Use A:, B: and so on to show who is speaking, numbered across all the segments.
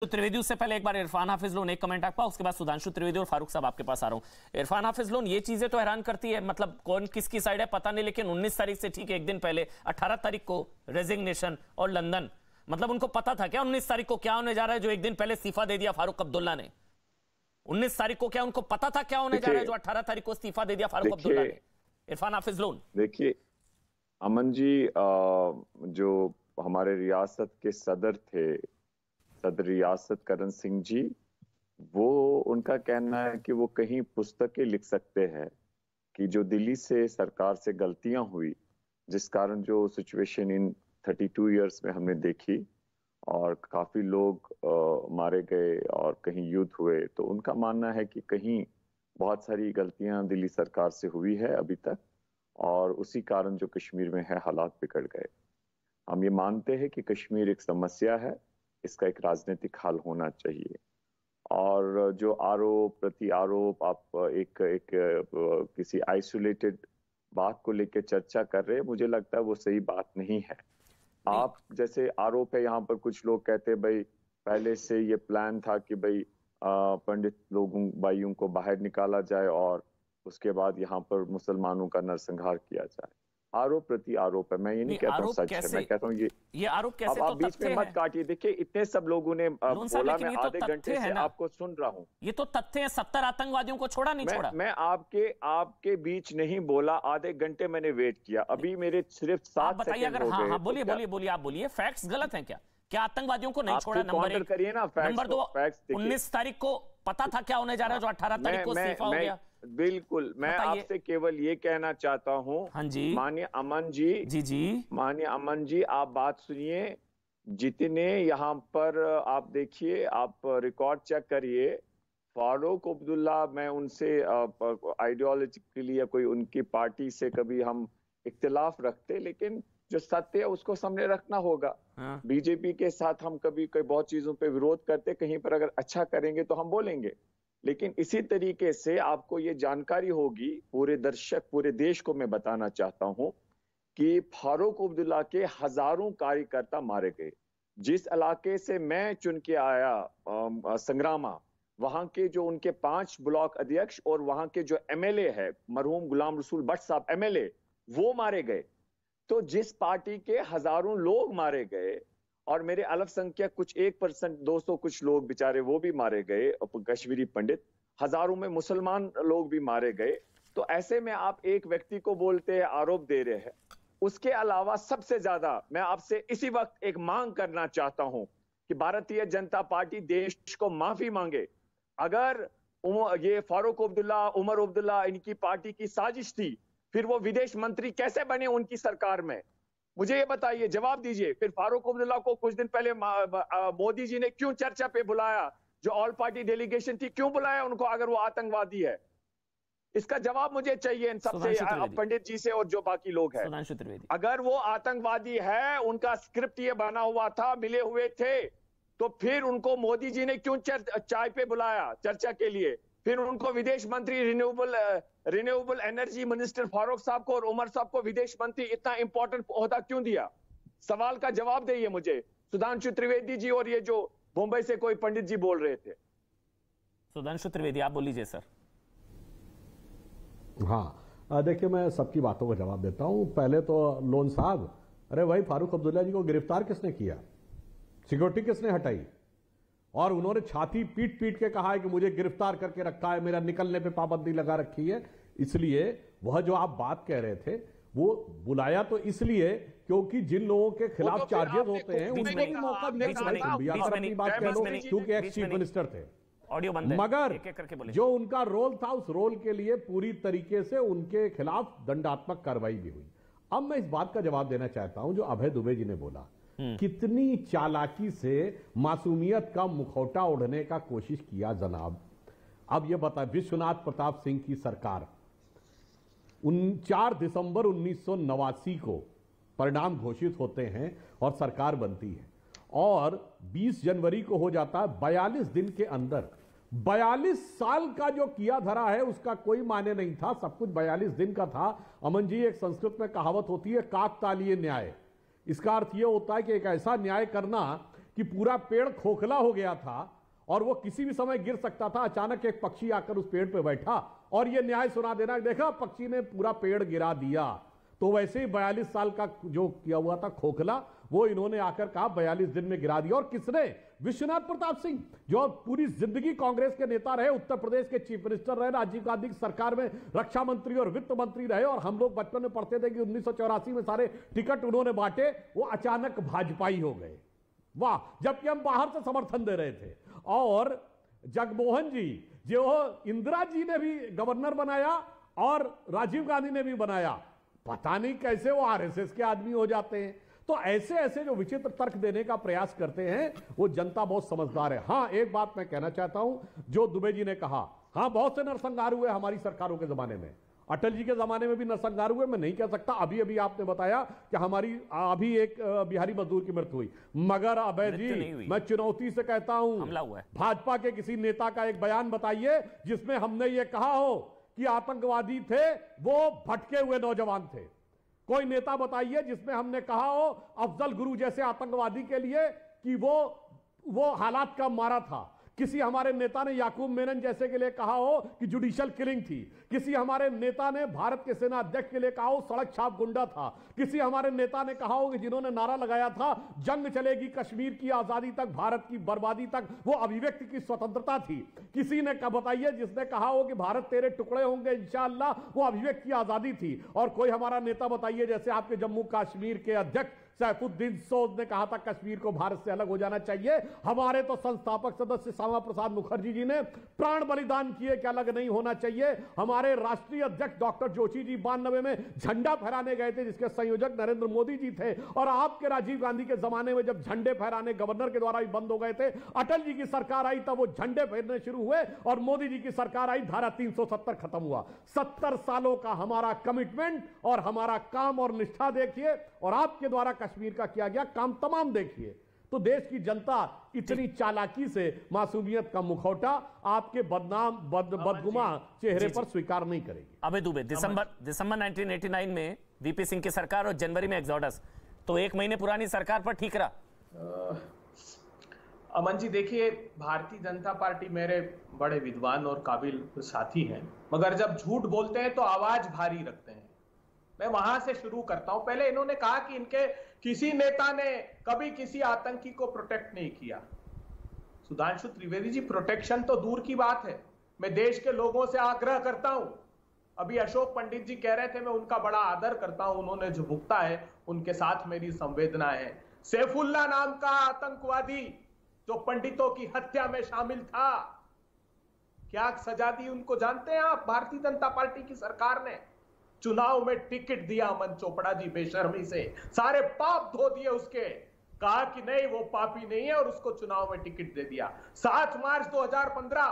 A: तो त्रिवेदी, उससे पहले एक बार इरफान हाफिज लोन एक कमेंट आपका, उसके बाद सुधांशु त्रिवेदी और फारूक साहब आपके पास आ रहा हूं। इरफान हाफिज लोन, ये चीजें तो हैरान करती है, मतलब कौन किसकी साइड है पता नहीं, लेकिन 19 तारीख से ठीक एक दिन पहले 18 तारीख को रेजिग्नेशन और लंदन, मतलब उनको पता था क्या 19 तारीख को क्या होने जा रहा है, जो एक दिन पहले इस्तीफा दे दिया फारूक अब्दुल्ला ने? 19 तारीख को क्या उनको पता था क्या होने जा रहा है, जो 18 तारीख को इस्तीफा दे दिया फारूक अब्दुल्ला ने? इरफान हाफिज लोन,
B: देखिए अमन जी, जो हमारे रियासत के सदर थे, सदर रियासत करण सिंह जी, वो उनका कहना है कि वो कहीं पुस्तकें लिख सकते हैं कि जो दिल्ली से सरकार से गलतियां हुई, जिस कारण जो सिचुएशन इन 32 इयर्स में हमने देखी और काफी लोग मारे गए और कहीं युद्ध हुए, तो उनका मानना है कि कहीं बहुत सारी गलतियां दिल्ली सरकार से हुई है अभी तक, और उसी कारण जो कश्मीर में है हालात बिगड़ गए। हम ये मानते हैं कि कश्मीर एक समस्या है, इसका एक राजनीतिक हल होना चाहिए। और जो आरोप प्रति आरोप आप एक किसी आइसोलेटेड बात को लेकर चर्चा कर रहे हैं, मुझे लगता है वो सही बात नहीं है। आप जैसे आरोप है यहाँ पर, कुछ लोग कहते हैं भाई पहले से ये प्लान था कि भाई पंडित लोगों भाइयों को बाहर निकाला जाए और उसके बाद यहाँ पर मुसलमानों का नरसंहार किया जाए। आरोप प्रति आरोप है, मैं ये नहीं कहता हूँ सच है, मैं कहता हूँ ये आरोप कैसे, अब आप बीच में मत काटिए। देखिए इतने सब लोगों ने बोला, मैं आधे घंटे से आपको सुन रहा हूँ।
A: ये तो तथ्य है, 70 आतंकवादियों को छोड़ा नहीं छोड़ा।
B: मैं आपके बीच नहीं बोला, आधे घंटे मैंने वेट किया, अभी मेरे सिर्फ 7 सेकंड हो गए।
A: हाँ, बोलिए आप बोलिए, फैक्ट्स गलत हैं क्या आतंकवादियों को नहीं छोड़ा? नंबर 1
B: करिए ना,
A: नंबर 2, 19 तारीख को पता था क्या होने जा रहा है, जो 18 तारीख को इस्तीफा हो गया?
B: बिल्कुल, मैं आपसे केवल ये कहना चाहता हूँ।
A: हाँ जी,
B: माननीय अमन जी,
A: जी
B: माननीय अमन जी, आप बात सुनिए। जितने यहाँ पर आप देखिए, आप रिकॉर्ड चेक करिए, फारूक अब्दुल्ला, मैं उनसे आइडियोलॉजिकली या कोई उनकी पार्टी से कभी हम इख्तिलाफ रखते, लेकिन जो सत्य है उसको सामने रखना होगा।
A: हाँ।
B: बीजेपी के साथ हम कभी कई बहुत चीजों पे विरोध करते, कहीं पर अगर अच्छा करेंगे तो हम बोलेंगे, लेकिन इसी तरीके से आपको ये जानकारी होगी, पूरे दर्शक पूरे देश को मैं बताना चाहता हूं कि फारूक अब्दुल्ला के हजारों कार्यकर्ता मारे गए। जिस इलाके से मैं चुन के आया, संग्रामा, वहां के जो उनके 5 ब्लॉक अध्यक्ष और वहां के जो एमएलए है, मरहूम गुलाम रसूल भट्ट साहब एमएलए, वो मारे गए। तो जिस पार्टी के हजारों लोग मारे गए और मेरे अल्पसंख्यक कुछ 1% 200 कुछ लोग बेचारे वो भी मारे गए, कश्मीरी पंडित, हजारों में मुसलमान लोग भी मारे गए, तो ऐसे में आप एक व्यक्ति को बोलते हैं, आरोप दे रहे हैं। उसके अलावा सबसे ज्यादा मैं आपसे इसी वक्त एक मांग करना चाहता हूं कि भारतीय जनता पार्टी देश को माफी मांगे। अगर ये फारूक अब्दुल्ला, उमर अब्दुल्ला, इनकी पार्टी की साजिश थी, फिर वो विदेश मंत्री कैसे बने उनकी सरकार में? मुझे ये बताइए, जवाब दीजिए। फिर फारूक अब्दुल्ला को कुछ दिन पहले मोदी जी ने क्यों चर्चा पे बुलाया? जो ऑल पार्टी डेलीगेशन थी, क्यों बुलाया उनको अगर वो आतंकवादी है? इसका जवाब मुझे चाहिए इन सबसे, पंडित जी से और जो बाकी लोग हैं। अगर वो आतंकवादी है, उनका स्क्रिप्ट ये बना हुआ था, मिले हुए थे, तो फिर उनको मोदी जी ने क्यों चाय पे बुलाया चर्चा के लिए? फिर उनको विदेश मंत्री, रिन्यूएबल एनर्जी मिनिस्टर फारूक साहब को और उमर साहब को विदेश मंत्री इतना इंपॉर्टेंट ओहदा क्यों दिया? सवाल का जवाब दइए मुझे। सुधांशु त्रिवेदी जी और ये जो मुंबई से कोई पंडित जी बोल रहे थे।
A: सुधांशु त्रिवेदी, आप बोल लीजिए सर।
C: हाँ, देखिए मैं सबकी बातों का जवाब देता हूं। पहले तो लोन साहब, अरे भाई फारूक अब्दुल्ला जी को गिरफ्तार किसने किया? सिक्योरिटी किसने हटाई? और उन्होंने छाती पीट पीट के कहा है कि मुझे गिरफ्तार करके रखा है, मेरा निकलने पे पाबंदी लगा रखी है। इसलिए वह जो आप बात कह रहे थे, वो बुलाया तो इसलिए क्योंकि जिन लोगों के खिलाफ चार्जेस होते हैं उनको भी मौका दिया। अपनी बात कह लो, क्योंकि एक्स चीफ मिनिस्टर थे,
A: ऑडियो बंद है,
C: मगर
A: एक करके बोले।
C: जो उनका रोल था, उस रोल के लिए पूरी तरीके से उनके खिलाफ दंडात्मक कार्रवाई भी हुई। अब मैं इस बात का जवाब देना चाहता हूं जो अभय दुबे जी ने बोला, कितनी चालाकी से मासूमियत का मुखौटा ओढ़ने का कोशिश किया जनाब। अब यह बता, विश्वनाथ प्रताप सिंह की सरकार 4 दिसंबर 1989 को परिणाम घोषित होते हैं और सरकार बनती है, और 20 जनवरी को हो जाता है 42 दिन के अंदर। 42 साल का जो किया धरा है उसका कोई माने नहीं था, सब कुछ 42 दिन का था। अमन जी, एक संस्कृत में कहावत होती है, काकतालीय न्याय। इसका अर्थ यह होता है कि एक ऐसा न्याय करना कि पूरा पेड़ खोखला हो गया था और वो किसी भी समय गिर सकता था। अचानक एक पक्षी आकर उस पेड़ पे बैठा और ये न्याय सुना देना, देखा पक्षी ने पूरा पेड़ गिरा दिया। तो वैसे ही 42 साल का जो किया हुआ था खोखला, वो इन्होंने आकर कहा 42 दिन में गिरा दिया। और किसने? विश्वनाथ प्रताप सिंह, जो पूरी जिंदगी कांग्रेस के नेता रहे, उत्तर प्रदेश के चीफ मिनिस्टर रहे, राजीव गांधी की सरकार में रक्षा मंत्री और वित्त मंत्री रहे। और हम लोग बचपन में पढ़ते थे कि 1984 में सारे टिकट उन्होंने बांटे, वो अचानक भाजपाई हो गए। वाह, जबकि हम बाहर से समर्थन दे रहे थे। और जगमोहन जी, जो इंदिरा जी ने भी गवर्नर बनाया और राजीव गांधी ने भी बनाया, पता नहीं कैसे वो आरएसएस के आदमी हो जाते हैं। तो ऐसे ऐसे जो विचित्र तर्क देने का प्रयास करते हैं, वो जनता बहुत समझदार है। हां, एक बात मैं कहना चाहता हूं, जो दुबे जी ने कहा, हां बहुत से नरसंहार हुए हमारी सरकारों के जमाने में, अटल जी के जमाने में भी नरसंहार हुए, मैं नहीं कह सकता। अभी अभी आपने बताया कि हमारी अभी एक बिहारी मजदूर की मृत्यु हुई, मगर अभय जी मैं चुनौती से कहता हूं, भाजपा के किसी नेता का एक बयान बताइए जिसमें हमने ये कहा हो कि आतंकवादी थे वो भटके हुए नौजवान थे। कोई नेता बताइए जिसमें हमने कहा हो अफजल गुरु जैसे आतंकवादी के लिए कि वो हालात का मारा था। किसी हमारे नेता ने याकूब मेनन जैसे के लिए कहा हो कि जुडिशियल किलिंग थी। किसी हमारे नेता ने भारत के सेना अध्यक्ष के लिए कहा हो सड़क छाप गुंडा था। किसी हमारे नेता ने कहा हो कि जिन्होंने नारा लगाया था जंग चलेगी कश्मीर की आजादी तक, भारत की बर्बादी तक, वो अभिव्यक्ति की स्वतंत्रता थी। किसी ने बताइए जिसने कहा हो कि भारत तेरे टुकड़े होंगे इंशाअल्लाह, वो अभिव्यक्ति की आजादी थी। और कोई हमारा नेता बताइए, जैसे आपके जम्मू कश्मीर के अध्यक्ष सैफुद्दीन सोज ने कहा था कश्मीर को भारत से अलग हो जाना चाहिए। हमारे तो संस्थापक सदस्य श्यामा प्रसाद मुखर्जी जी ने प्राण बलिदान किए कि अलग नहीं होना चाहिए। हमारे राष्ट्रीय अध्यक्ष डॉक्टर जोशी जी 92 में झंडा फहराने गए थे, जिसके संयोजक नरेंद्र मोदी जी थे। और आपके राजीव गांधी के जमाने में जब झंडे फहराने गवर्नर के द्वारा भी बंद हो गए थे, अटल जी की सरकार आई तब वो झंडे फहरने शुरू हुए और मोदी जी की सरकार आई, धारा 370 खत्म हुआ। 70 सालों का हमारा कमिटमेंट और हमारा काम और निष्ठा देखिए, और आपके द्वारा कश्मीर का किया गया काम तमाम देखिए। तो देश की जनता इतनी चालाकी से मासूमियत का मुखौटा आपके बदगुमा चेहरे पर स्वीकार नहीं करेगी।
A: अबे दुबे, दिसंबर 1989 में वीपी सिंह की सरकार और जनवरी में एक्सोडस, तो 1 महीने पुरानी सरकार पर ठीक रहा।
D: अमन जी देखिए, भारतीय जनता पार्टी मेरे बड़े विद्वान और काबिल साथी हैं, मगर जब झूठ बोलते हैं तो आवाज भारी रखते हैं। मैं वहां से शुरू करता हूं। पहले इन्होंने कहा कि इनके किसी नेता ने कभी किसी आतंकी को प्रोटेक्ट नहीं किया। सुधांशु त्रिवेदी जी, प्रोटेक्शन तो दूर की बात है, मैं देश के लोगों से आग्रह करता हूं। अभी अशोक पंडित जी कह रहे थे, मैं उनका बड़ा आदर करता हूं, उन्होंने जो भुगता है उनके साथ मेरी संवेदना है। सैफुल्लाह नाम का आतंकवादी जो पंडितों की हत्या में शामिल था, क्या सजा दी उनको जानते हैं आप? भारतीय जनता पार्टी की सरकार ने चुनाव में टिकट दिया अमन चोपड़ा जी बेशर्मी से, सारे पाप धो दिए उसके, कहा कि नहीं वो पापी नहीं है और उसको चुनाव में टिकट दे दिया। 7 मार्च 2015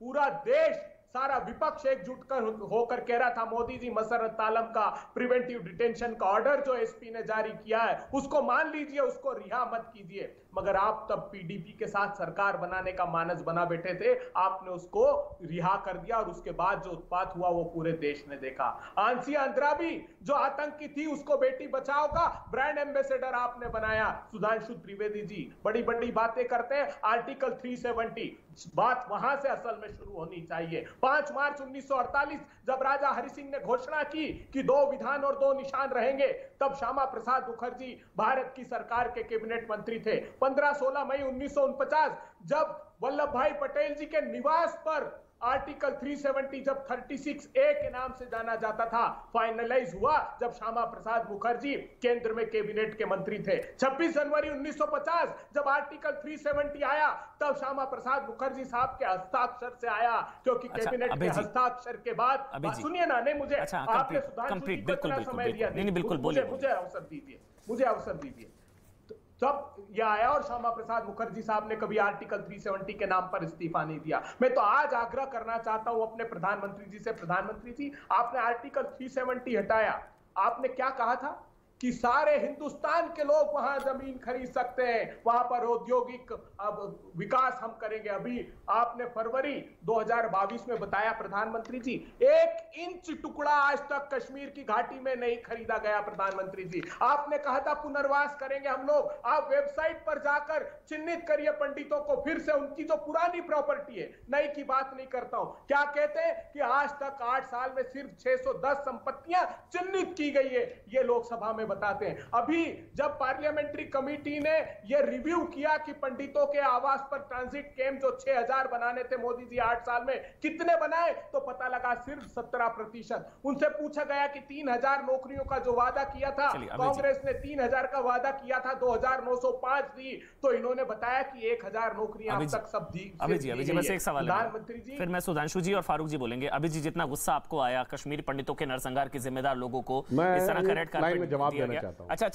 D: पूरा देश, सारा विपक्ष एकजुट होकर कह रहा था मोदी जी मसरत आलम का प्रिवेंटिव डिटेंशन का ऑर्डर जो एसपी ने जारी किया है उसको मान लीजिए, उसको रिहा मत कीजिए। मगर आप तब पीडीपी के साथ सरकार बनाने का मानस बना बैठे थे, आपने उसको रिहा कर दिया और उसके बाद जो उत्पात हुआ वो पूरे देश ने देखा। आंसिया अंद्राबी जो आतंकी थी उसको बेटी बचाओ का ब्रांड एम्बेसडर आपने बनाया। सुधांशु त्रिवेदी जी बड़ी बड़ी बातें करते हैं, आर्टिकल 370 बात वहां से असल में शुरू होनी चाहिए। 5 मार्च 1948 जब राजा हरि सिंह ने घोषणा की कि 2 विधान और 2 निशान रहेंगे, तब श्यामा प्रसाद मुखर्जी भारत की सरकार के कैबिनेट मंत्री थे। 15-16 मई 1949 जब वल्लभ भाई पटेल जी के निवास पर आर्टिकल 370 जब 36A के नाम से जाना जाता था फाइनलाइज हुआ, जब श्यामा प्रसाद मुखर्जी केंद्र में कैबिनेट के मंत्री थे। 26 जनवरी 1950 जब आर्टिकल 370 आया, तब श्यामा प्रसाद मुखर्जी साहब के हस्ताक्षर से आया, क्योंकि कैबिनेट के हस्ताक्षर के बाद, सुनिए ना, नहीं मुझे आपने सुधांशु जी को इतना समय दिया, मुझे अवसर दीजिए। तब यह आया और श्यामा प्रसाद मुखर्जी साहब ने कभी आर्टिकल 370 के नाम पर इस्तीफा नहीं दिया। मैं तो आज आग्रह करना चाहता हूं अपने प्रधानमंत्री जी से, प्रधानमंत्री जी आपने आर्टिकल 370 हटाया, आपने क्या कहा था कि सारे हिंदुस्तान के लोग वहां जमीन खरीद सकते हैं, वहां पर औद्योगिक विकास हम करेंगे। अभी आपने फरवरी 2022 में बताया प्रधानमंत्री जी, 1 इंच टुकड़ा आज तक कश्मीर की घाटी में नहीं खरीदा गया। प्रधानमंत्री जी आपने कहा था पुनर्वास करेंगे हम लोग। आप वेबसाइट पर जाकर चिन्हित करिए पंडितों को, फिर से उनकी जो पुरानी प्रॉपर्टी है, नई की बात नहीं करता हूं। क्या कहते हैं कि आज तक 8 साल में सिर्फ 610 संपत्तियां चिन्हित की गई है, ये लोकसभा में बताते हैं। अभी जब पार्लियामेंट्री कमेटी ने यह रिव्यू किया कि पंडितों के आवास पर ट्रांजिट कैंप जो 6000 बनाने थे मोदी जी 8 साल में, कितने बनाए, तो पता लगा सिर्फ 17%। उनसे पूछा गया कि 3000 नौकरियों का जो वादा किया था, कांग्रेस ने 3000 का वादा किया था, 2905 दी, तो इन्होंने बताया कि 1000 नौकरियां अब तक सब दी।
A: अभी जी बस एक सवाल प्रधानमंत्री जी, फिर मैं सुधांशु जी और फारूक जी बोलेंगे। अभी जी जितना गुस्सा आपको आया कश्मीरी पंडितों के नरसंहार के जिम्मेदार लोगों को इस तरह का रेड कार्पेट
C: जवाब देना चाहता हूं।
A: अच्छा